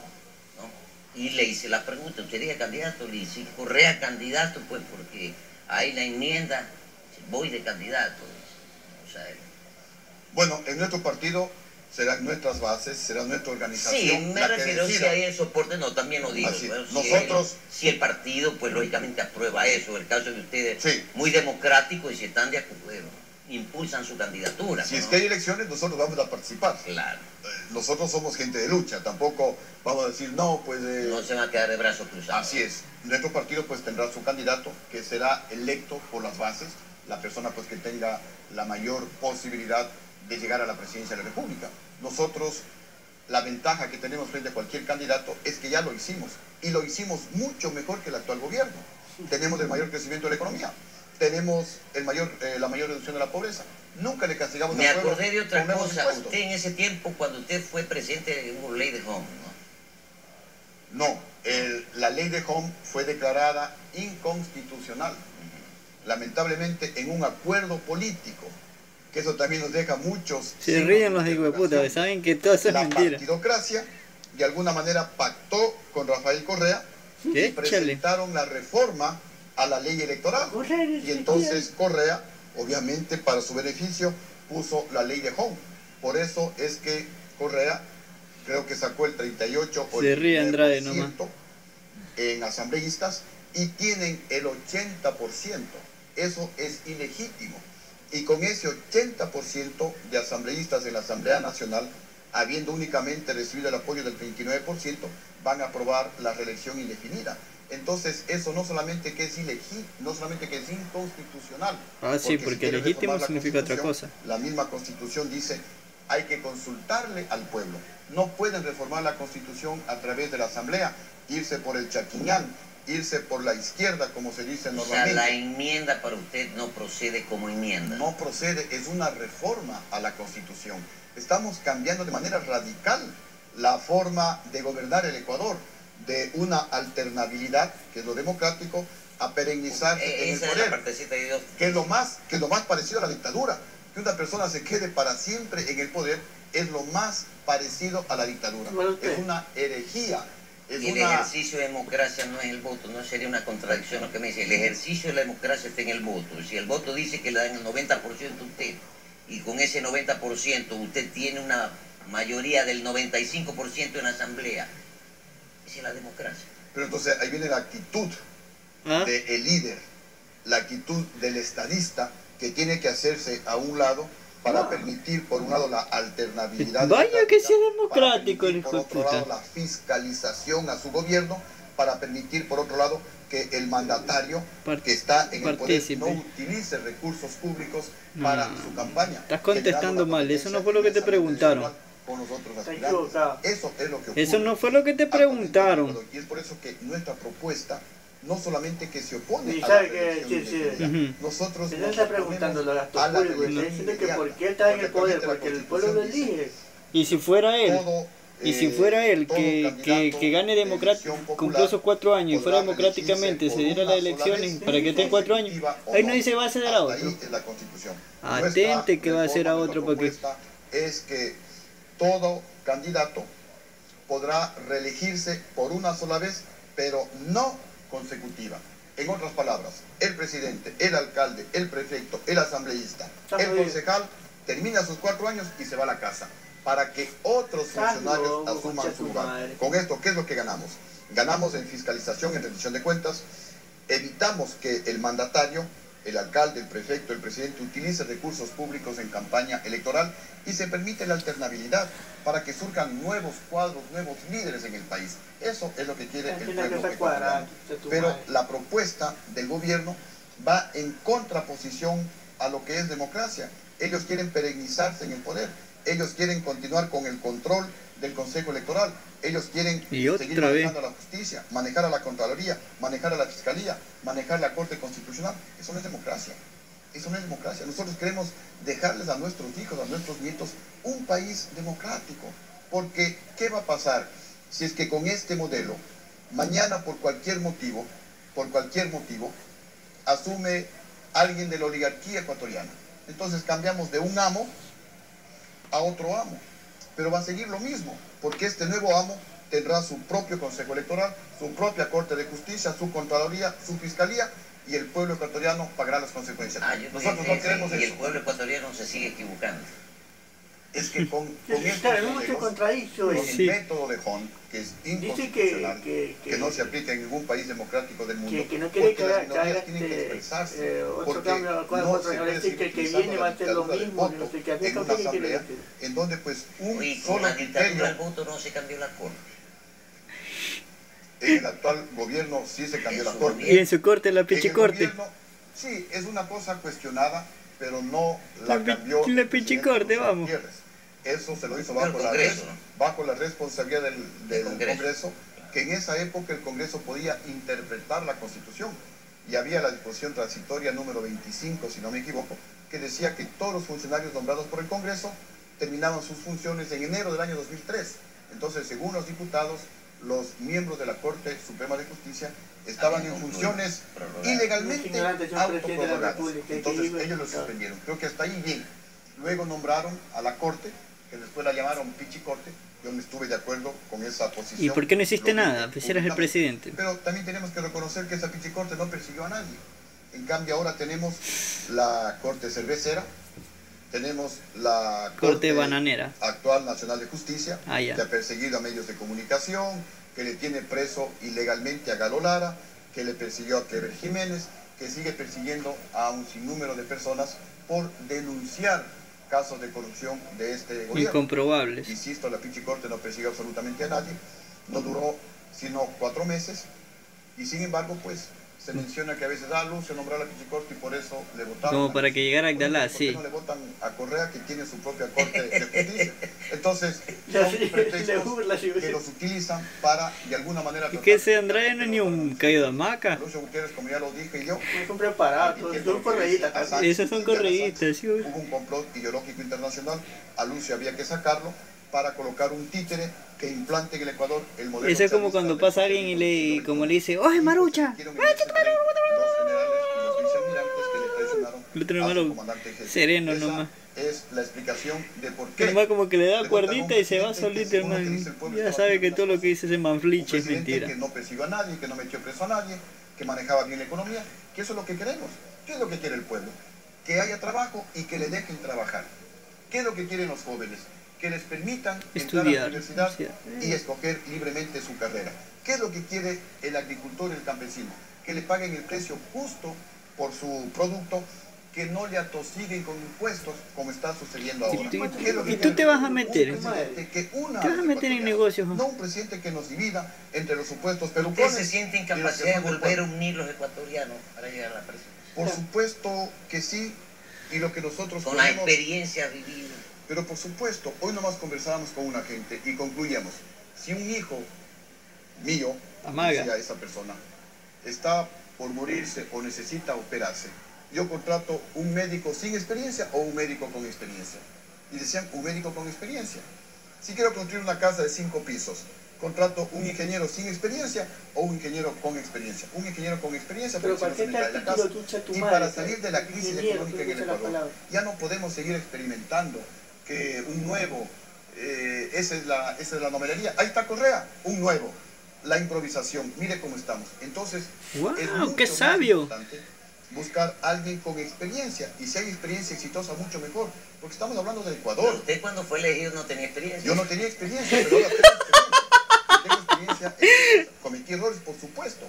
¿no? Y le hice la pregunta, ¿usted sería candidato? Le dice, Correa candidato, pues porque hay la enmienda, voy de candidato. O sea, bueno, en nuestro partido serán nuestras bases, será nuestra organización. sí, me la refiero, que si hay el soporte, no, también lo digo. Así, Bueno, nosotros, si el partido, pues lógicamente aprueba eso, el caso de ustedes, sí, muy democrático, y si están de acuerdo, impulsan su candidatura. si ¿no? es que hay elecciones, nosotros vamos a participar. Claro. Nosotros somos gente de lucha, tampoco vamos a decir, no, pues... no se va a quedar de brazos cruzados. Así es. Nuestro partido pues tendrá su candidato, que será electo por las bases, la persona pues que tenga la mayor posibilidad de llegar a la presidencia de la República. Nosotros, la ventaja que tenemos frente a cualquier candidato es que ya lo hicimos, y lo hicimos mucho mejor que el actual gobierno. Tenemos el mayor crecimiento de la economía, tenemos la mayor reducción de la pobreza. Nunca le castigamos Me al pueblo acordé de otra con nuevos cosa, impuestos. usted en ese tiempo, cuando usted fue presidente, hubo ley de home, ¿no? No, la ley de Home fue declarada inconstitucional, lamentablemente en un acuerdo político, que eso también nos deja muchos... Se ríen los hijos de puta, saben que todo eso es la mentira. partidocracia de alguna manera pactó con Rafael Correa y Échale. presentaron la reforma a la ley electoral. Y entonces Correa, obviamente para su beneficio, puso la ley de Home. Por eso es que Correa creo que sacó el 38 o Se el ríe Andrade 19% nomás. en asambleístas y tienen el 80%. Eso es ilegítimo. Y con ese 80% de asambleístas en la Asamblea Nacional, habiendo únicamente recibido el apoyo del 29%, van a aprobar la reelección indefinida. Entonces, eso no solamente que es no solamente que es inconstitucional. Ah, sí, si porque quieren legítimo reformar la significa otra Constitución, cosa. La misma Constitución dice, hay que consultarle al pueblo. No pueden reformar la Constitución a través de la Asamblea, irse por el chaquiñán, irse por la izquierda, como se dice O sea, normalmente. la enmienda para usted no procede como enmienda. No procede, es una reforma a la Constitución. Estamos cambiando de manera radical la forma de gobernar el Ecuador, de una alternabilidad, que es lo democrático, a perennizarse en el Esa es la poder, partecita de Dios. que es lo más parecido a la dictadura. Que una persona se quede para siempre en el poder es lo más parecido a la dictadura. Es una herejía. Y el ejercicio de democracia no es el voto, no sería una contradicción lo que me dice. El ejercicio de la democracia está en el voto. Si el voto dice que le dan el 90% a usted, y con ese 90% usted tiene una mayoría del 95% en la asamblea, esa es la democracia. Pero entonces ahí viene la actitud del líder, la actitud del estadista, que tiene que hacerse a un lado para permitir, por un lado, la alternabilidad Vaya que sea para democrático el permitir, por hijo de otro lado, puta. la fiscalización a su gobierno, para permitir, por otro lado, que el mandatario que está en el poder no utilice recursos públicos para su campaña. Estás contestando mal, eso no fue lo que te preguntaron. Con los otros Está aspirantes. equivocado. Eso es lo que ocurre. Eso no fue lo que te preguntaron. Y es por eso que nuestra propuesta no solamente que se opone Y a sabe la que reelección, nosotros Él nos está preguntando los gastos a la públicos, está reelección diciendo que inmediata, por qué está en el poder, porque porque el la pueblo lo Constitución elige. Y si fuera él, todo, y si fuera él todo que candidato gane de democráticamente, elección popular cumplió esos 4 años y fuera podrá democráticamente, reelegirse se diera por las una sola elecciones vez, para que esté 4 años, consecutiva o ahí no dice va a ceder a Hasta otro. ahí es la Constitución. Atente que va a ser a Nuestra otro porque propuesta es que todo candidato podrá reelegirse por una sola vez, pero no consecutiva. En otras palabras, el presidente, el alcalde, el prefecto, el asambleísta, el concejal termina sus 4 años y se va a la casa para que otros funcionarios asuman su lugar. Con esto, ¿qué es lo que ganamos? Ganamos en fiscalización, en rendición de cuentas, evitamos que el mandatario, el alcalde, el prefecto, el presidente utilice recursos públicos en campaña electoral y se permite la alternabilidad para que surjan nuevos cuadros, nuevos líderes en el país. Eso es lo que quiere el pueblo ecuatoriano. Pero la propuesta del gobierno va en contraposición a lo que es democracia. Ellos quieren perennizarse en el poder. Ellos quieren continuar con el control del Consejo Electoral. Ellos quieren seguir manejando a la justicia, manejar a la Contraloría, manejar a la Fiscalía, manejar la Corte Constitucional. Eso no es democracia. Eso no es democracia. Nosotros queremos dejarles a nuestros hijos, a nuestros nietos, un país democrático. Porque, ¿qué va a pasar si es que con este modelo, mañana por cualquier motivo, asume alguien de la oligarquía ecuatoriana? Entonces cambiamos de un amo a otro amo. Pero va a seguir lo mismo, porque este nuevo amo tendrá su propio Consejo Electoral, su propia Corte de Justicia, su Contraloría, su Fiscalía, y el pueblo ecuatoriano pagará las consecuencias. Nosotros no queremos eso. Y el pueblo ecuatoriano se sigue equivocando. Es que con Está mucho contradicho. el método de Hunt, que es inconstitucional, que no se aplica en ningún país democrático del mundo, que no quiere porque las minorías tienen que expresarse, otro porque cambio al cual no se puede decir que el que utilizar viene la va a ser lo dictadura del mismo, voto no sé qué, en una asamblea, en donde pues un Oye, con solo la dictadura criterio. del voto no se cambió la Corte. En el actual gobierno sí se cambió la Corte. Y en su corte, la En el pichicorte. gobierno, sí, es una cosa cuestionada, pero no La la cambió la el pichicorte, presidente vamos. Gutiérrez. Eso se lo hizo El Congreso, ¿no? bajo la responsabilidad del Congreso. Congreso, que en esa época el Congreso podía interpretar la Constitución. Y había la disposición transitoria número 25, si no me equivoco, que decía que todos los funcionarios nombrados por el Congreso terminaban sus funciones en enero del año 2003. Entonces, según los diputados, los miembros de la Corte Suprema de Justicia estaban en funciones ilegalmente autoprorrogadas. Entonces, ellos lo suspendieron. Creo que hasta ahí bien. Luego nombraron a la Corte, que después la llamaron Pichicorte. Yo no estuve de acuerdo con esa posición. ¿Y por qué no hiciste Lo dije nada? Pues eras el públicamente. presidente. Pero también tenemos que reconocer que esa Pichicorte no persiguió a nadie. En cambio, ahora tenemos la Corte Cervecera, tenemos la Corte bananera. Actual Nacional de Justicia, Ya. que ha perseguido a medios de comunicación, que le tiene preso ilegalmente a Galo Lara, que le persiguió a Clever Jiménez, que sigue persiguiendo a un sinnúmero de personas por denunciar casos de corrupción de este gobierno. Incomprobables. Insisto, la Pichicorte no persigue absolutamente a nadie, no duró sino 4 meses, y sin embargo, pues, se menciona que a veces Luz se nombró a la Pichicorte y por eso le votaron. Como para que llegara Agdalá, ¿Por qué sí. no le votan a Correa, que tiene su propia Corte de Justicia? Entonces, son pretextos que los utilizan para, de alguna manera... ¿Y que ese Andrade no es ni un caído de hamaca? Lucio Gutiérrez, como ya lo dije yo... No son preparados, son correítas. Esos son correístas, sí. Hubo un complot ideológico internacional, a Lucio había que sacarlo para colocar un títere que implante en el Ecuador el modelo... Eso es como cuando pasa alguien y le, como le dice, ¡oye, Marucha! El otro hermano sereno nomás. Es la explicación de por qué. Nomás como que le da cuerdita y se va solito, hermano. Ya sabe que todo lo que dice ese manfliche es mentira. Que no persiguió a nadie, que no metió preso a nadie, que manejaba bien la economía, que eso es lo que queremos. ¿Qué es lo que quiere el pueblo? Que haya trabajo y que le dejen trabajar. ¿Qué es lo que quieren los jóvenes? Que les permitan entrar a la universidad y escoger libremente su carrera. ¿Qué es lo que quiere el agricultor y el campesino? Que le paguen el precio justo por su producto que no le atosiguen con impuestos como está sucediendo ahora. Y tú te vas a meter. Que una Te vas a meter en negocios. no un presidente que nos divida entre los supuestos ¿Usted pelucones. se siente y los incapacidad que de son del volver a pueblo. unir los ecuatorianos para llegar a la presidencia? Por supuesto que sí, y lo que nosotros Con la podemos, experiencia vivida. pero por supuesto, hoy nomás conversábamos con una gente y concluíamos, si un hijo mío, Amaga, decía esa persona, está por morirse o necesita operarse, yo contrato un médico sin experiencia o un médico con experiencia. Y decían, un médico con experiencia. Si quiero construir una casa de 5 pisos, contrato un ingeniero sin experiencia o un ingeniero con experiencia. Un ingeniero con experiencia, Pero porque si no se me cae la casa. Y para salir de la crisis económica en el Ecuador, ya no podemos seguir experimentando que un nuevo, esa es la novelería. Ahí está Correa, un nuevo. La improvisación, mire cómo estamos. Entonces, wow, es mucho qué más sabio. importante buscar a alguien con experiencia, y si hay experiencia exitosa, mucho mejor, porque estamos hablando del Pero Ecuador. usted cuando fue elegido no tenía experiencia. Yo no tenía experiencia, pero ahora tengo experiencia. Cometí errores, por supuesto,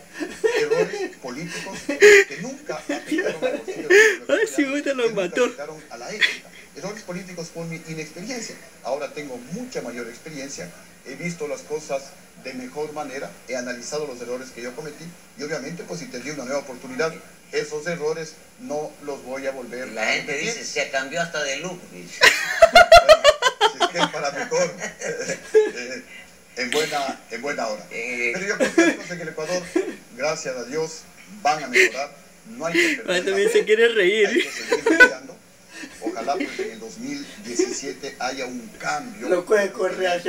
errores políticos que nunca afectaron al bolsillo del pueblo Ay, sí, ahorita lo que nunca mató. afectaron a la ética. Errores políticos por mi inexperiencia. Ahora tengo mucha mayor experiencia, he visto las cosas de mejor manera, he analizado los errores que yo cometí y obviamente pues si tendría una nueva oportunidad, esos errores no los voy a volver La gente dice, se cambió hasta de look, dice. Bueno, si es que es para mejor, en buena hora. Pero yo confío en que el Ecuador, gracias a Dios, van a mejorar. No hay que perder También la se fe, quiere hay reír. que seguir luchando. Ojalá pues en el 2017 haya un cambio. Lo coge Correa,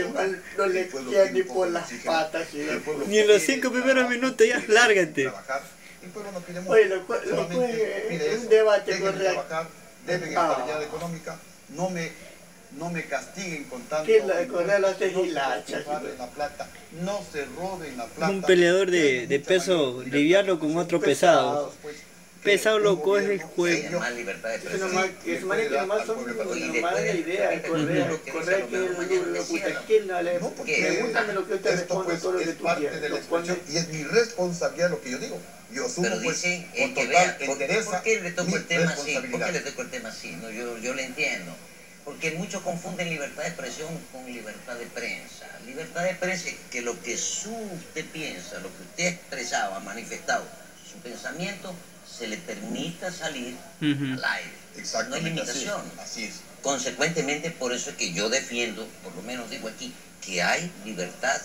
no le El pueblo queda tiene ni un por poco de las oxígeno. patas. El pueblo Ni en los quiere 5 primeros trabajo, minutos ya, quiere lárgate. trabajar. El pueblo no pide mucho. Oye, lo coge Solamente pide en eso. un debate Dejen de Correa. trabajar, deben estabilidad económica, no me castiguen con tanto. Que la Correa lo hace no se hilacha, despilfarren la plata, no se roben la plata. Un peleador de Tienen mucha peso mayor libertad liviano de con expresión. otro pesado. Pues, Pesado que lo un coge el gobierno juego. Hay más libertad de Eso expresión. nomás, eso más que nomás son nomás la idea, Correa que lo puta, ¿quién no le No, porque pregúntame lo que yo te esto respondo pues todo lo que es tú parte quieras. de la Lo pone- expresión y es mi responsabilidad lo que yo digo. Yo asumo Pero pues dicen con que total vea, ¿por entereza qué le toco mi el tema así? ¿Por qué responsabilidad. le toco el tema así? No, yo le entiendo. Porque muchos confunden libertad de expresión con libertad de prensa. Libertad de prensa es que lo que usted piensa, lo que usted ha expresado, ha manifestado, su pensamiento, se le permita salir al aire. No hay Exactamente limitación. así es. Consecuentemente, por eso es que yo defiendo, por lo menos digo aquí, que hay libertad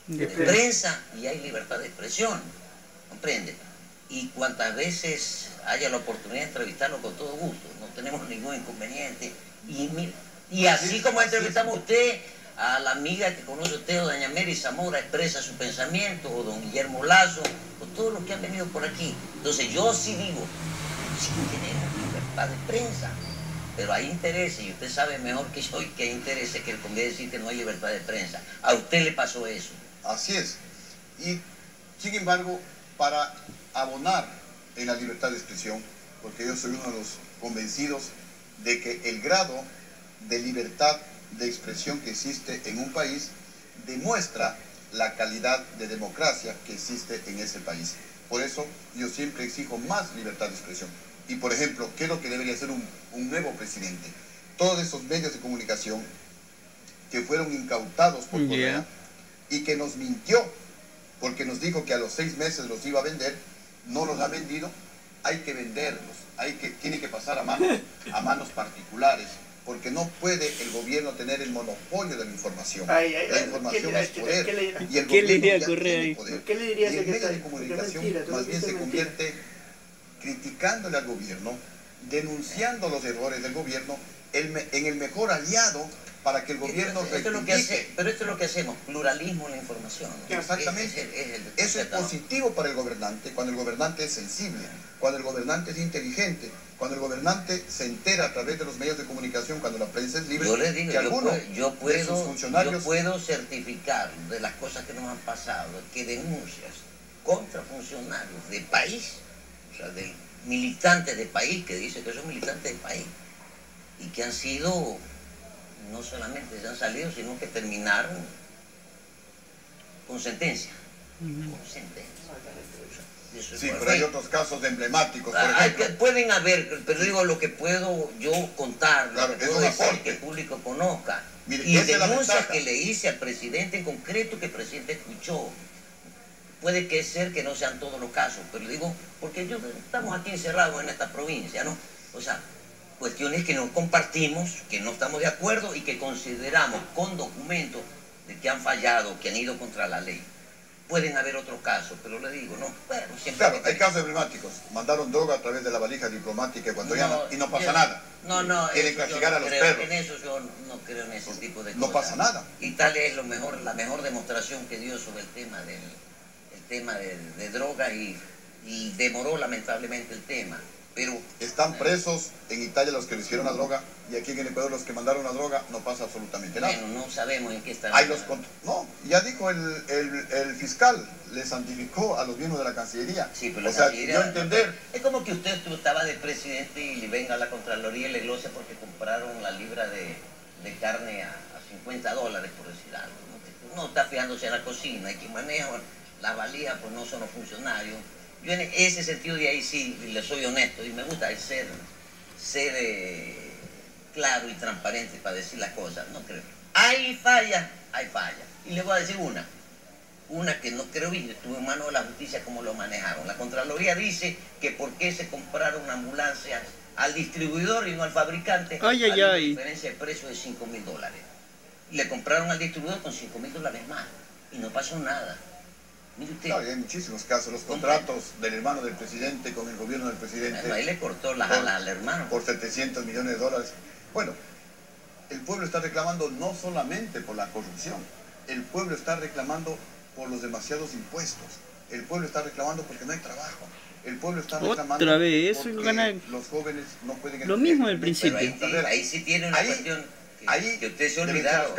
de De prensa y hay libertad de expresión. ¿Comprende? Y cuantas veces haya la oportunidad de entrevistarlo, con todo gusto, no tenemos ningún inconveniente. Y así como entrevistamos a usted, a la amiga que conoce usted, o doña Mary Zamora, expresa su pensamiento, o don Guillermo Lazo, o todos los que han venido por aquí. Entonces yo sí digo, sí tenemos libertad de prensa, pero hay intereses, y usted sabe mejor que yo que hay intereses que el Congreso decir que no hay libertad de prensa. A usted le pasó eso. Así es. Y sin embargo, para abonar en la libertad de expresión, porque yo soy uno de los convencidos de que el grado de libertad de expresión que existe en un país demuestra la calidad de democracia que existe en ese país. Por eso yo siempre exijo más libertad de expresión. Y por ejemplo, ¿qué es lo que debería ser un nuevo presidente? Todos esos medios de comunicación que fueron incautados por Correa y que nos mintió porque nos dijo que a los 6 meses los iba a vender, no los ha vendido, hay que venderlos, tiene que pasar a manos particulares, porque no puede el gobierno tener el monopolio de la información. La información es poder, y el ¿Qué le diría gobierno ya Correa ahí? tiene poder. ¿Qué le dirías Y el que medio de está- comunicación mentira, tú más lo bien se dices convierte criticándole al gobierno, denunciando los errores del gobierno, en el mejor aliado para que el gobierno Esto es lo que rectifique. pero esto es lo que hacemos, pluralismo en la información, ¿no? Exactamente. Eso es concepto, ¿no? positivo para el gobernante, cuando el gobernante es sensible, cuando el gobernante es inteligente, cuando el gobernante se entera a través de los medios de comunicación, cuando la prensa es libre, Yo les digo, que alguno yo de sus funcionarios... yo puedo certificar de las cosas que nos han pasado, que denuncias contra funcionarios de país, o sea, de militantes de país, que dicen que son militantes de país, y que han sido, no solamente se han salido, sino que terminaron con sentencia. Con sentencia. Sí, pero hay otros casos emblemáticos, por ejemplo. Pueden haber, pero digo lo que puedo yo contar, claro, lo que puedo decir que el público conozca. Mire, y denuncias que le hice al presidente en concreto, que el presidente escuchó. Puede que ser que no sean todos los casos, pero digo, porque estamos aquí encerrados en esta provincia, ¿no? O sea, cuestiones que no compartimos, que no estamos de acuerdo y que consideramos con documentos de que han fallado, que han ido contra la ley. Pueden haber otros casos, pero le digo, no, bueno, siempre... Claro, hay casos emblemáticos. Mandaron droga a través de la valija diplomática ecuatoriana y no pasa nada. No, quieren castigar a los perros. En eso yo no creo en ese tipo de cosas. No pasa nada. Italia es la mejor demostración que dio sobre el tema de droga y demoró lamentablemente el tema. Pero están presos en Italia los que le hicieron la droga y aquí en el Ecuador los que mandaron la droga, no pasa absolutamente nada. Bueno, no sabemos en qué están. No, ya dijo el fiscal, le santificó a los miembros de la Cancillería. Sí, pero o sea, yo entender... Es como que usted estaba de presidente y le venga a la Contraloría y le glosa porque compraron la libra de carne a $50, por decir algo. No está fijándose en la cocina y quien maneja la valía, pues no son los funcionarios. Yo en ese sentido de ahí sí le soy honesto y me gusta ser claro y transparente para decir las cosas, no creo. Hay falla. Y le voy a decir una que no creo y estuvo en manos de la justicia cómo lo manejaron. La Contraloría dice que por qué se compraron ambulancias al distribuidor y no al fabricante. Hay diferencia de precio de $5.000. Le compraron al distribuidor con $5.000 más y no pasó nada. Claro, hay muchísimos casos, los contratos del hermano del presidente con el gobierno del presidente. Bueno, ahí le cortó al hermano. Por $700 millones. Bueno, el pueblo está reclamando no solamente por la corrupción, el pueblo está reclamando por los demasiados impuestos, el pueblo está reclamando porque no hay trabajo, el pueblo está reclamando porque los jóvenes no pueden... Lo mismo del principio. Ahí sí tiene una cuestión que usted se ha olvidado.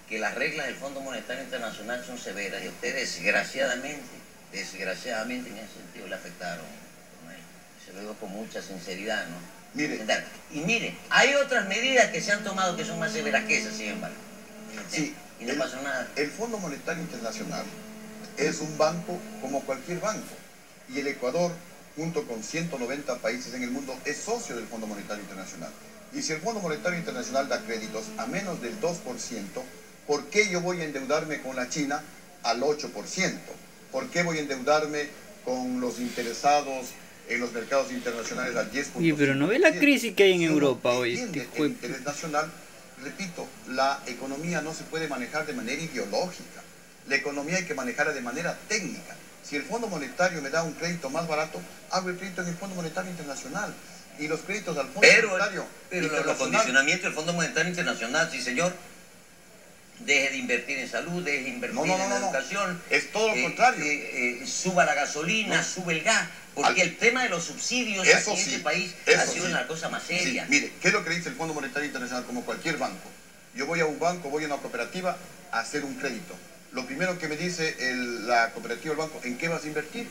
Que las reglas del Fondo Monetario Internacional son severas y a usted desgraciadamente en ese sentido le afectaron. Se lo digo con mucha sinceridad, ¿no? Mire, hay otras medidas que se han tomado que son más severas que esas, sin embargo. Sí, y no pasó nada. El Fondo Monetario Internacional es un banco como cualquier banco y el Ecuador, junto con 190 países en el mundo, es socio del Fondo Monetario Internacional. Y si el Fondo Monetario Internacional da créditos a menos del 2%, ¿por qué yo voy a endeudarme con la China al 8%? ¿Por qué voy a endeudarme con los interesados en los mercados internacionales al 10%? Pero no ve la crisis que hay en Europa hoy. El interés nacional, repito, la economía no se puede manejar de manera ideológica. La economía hay que manejarla de manera técnica. Si el Fondo Monetario me da un crédito más barato, hago el crédito en el Fondo Monetario Internacional. Y los créditos al Fondo Monetario Pero los condicionamientos del Fondo Monetario Internacional, sí señor, deje de invertir en salud, deje de invertir en educación. Es todo lo contrario. Suba la gasolina, sube el gas. Porque el tema de los subsidios aquí en este país ha sido una cosa más seria. Sí, mire, ¿qué es lo que dice el Fondo Monetario Internacional? Como cualquier banco. Yo voy a un banco, voy a una cooperativa a hacer un crédito. Lo primero que me dice la cooperativa o el banco, ¿en qué vas a invertir?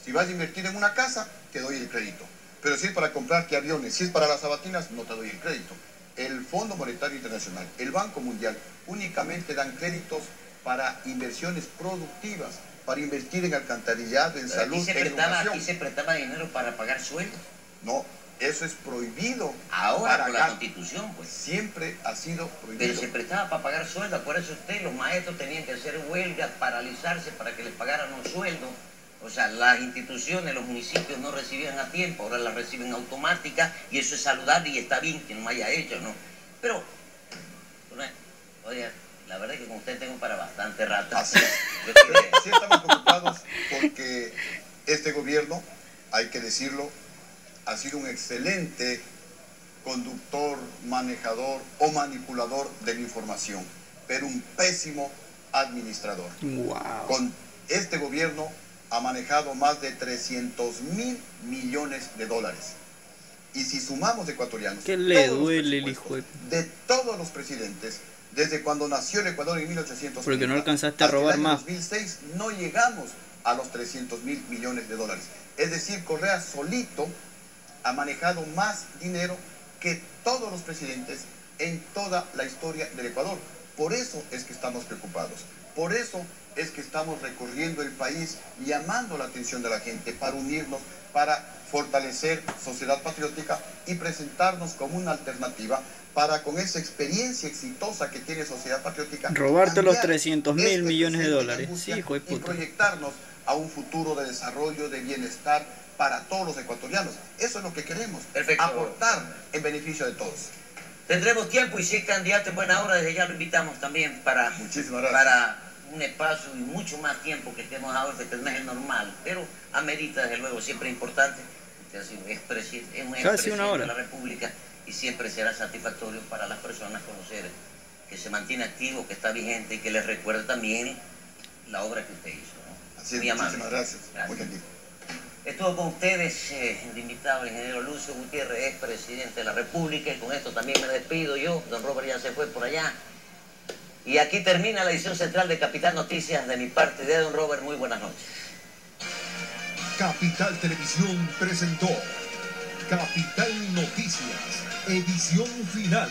Si vas a invertir en una casa, te doy el crédito. Pero si es para comprarte aviones, si es para las sabatinas, no te doy el crédito. El Fondo Monetario Internacional, el Banco Mundial, únicamente dan créditos para inversiones productivas, para invertir en alcantarillado, en salud, en educación. Aquí se prestaba dinero para pagar sueldos. No, eso es prohibido. Ahora por la Constitución, pues. Siempre ha sido prohibido. Pero se prestaba para pagar sueldos. Acuérdese usted, los maestros tenían que hacer huelgas, paralizarse para que les pagaran un sueldo. O sea, las instituciones, los municipios no recibían a tiempo, ahora las reciben automáticas y eso es saludable y está bien que no haya hecho, ¿no? Pero, oye, la verdad es que con usted tengo para bastante rato. Así es. Sí estamos preocupados porque este gobierno, hay que decirlo, ha sido un excelente conductor, manejador o manipulador de la información, pero un pésimo administrador. Wow. Con este gobierno ha manejado más de 300.000 millones de dólares. Y si sumamos ecuatorianos, ¿qué le duele el hijo de todos los presidentes, desde cuando nació el Ecuador en 1830, porque no alcanzaste a robar más. 2006 no llegamos a los 300.000 millones de dólares. Es decir, Correa solito ha manejado más dinero que todos los presidentes en toda la historia del Ecuador. Por eso es que estamos preocupados. Por eso es que estamos recorriendo el país, llamando la atención de la gente para unirnos, para fortalecer Sociedad Patriótica y presentarnos como una alternativa para, con esa experiencia exitosa que tiene Sociedad Patriótica, robarte los 300.000 millones de dólares, sí, hijo de y puta, proyectarnos a un futuro de desarrollo, de bienestar para todos los ecuatorianos. Eso es lo que queremos. Perfecto. Aportar en beneficio de todos. Tendremos tiempo, y si es candidato en buena hora, desde ya lo invitamos también para un espacio y mucho más tiempo que estemos ahora, que no es el normal, pero amerita, desde luego, siempre es importante. Usted ha sido un expresidente de la República, y siempre será satisfactorio para las personas conocer que se mantiene activo, que está vigente, y que les recuerde también la obra que usted hizo, ¿no? Así es, muchísimas gracias. Muy gentil. Estuvo con ustedes el invitado, el ingeniero Lucio Gutiérrez, expresidente de la República, y con esto también me despido yo. Don Robert ya se fue por allá. Y aquí termina la edición central de Capital Noticias. De mi parte, de Don Robert, muy buenas noches. Capital Televisión presentó Capital Noticias, edición final.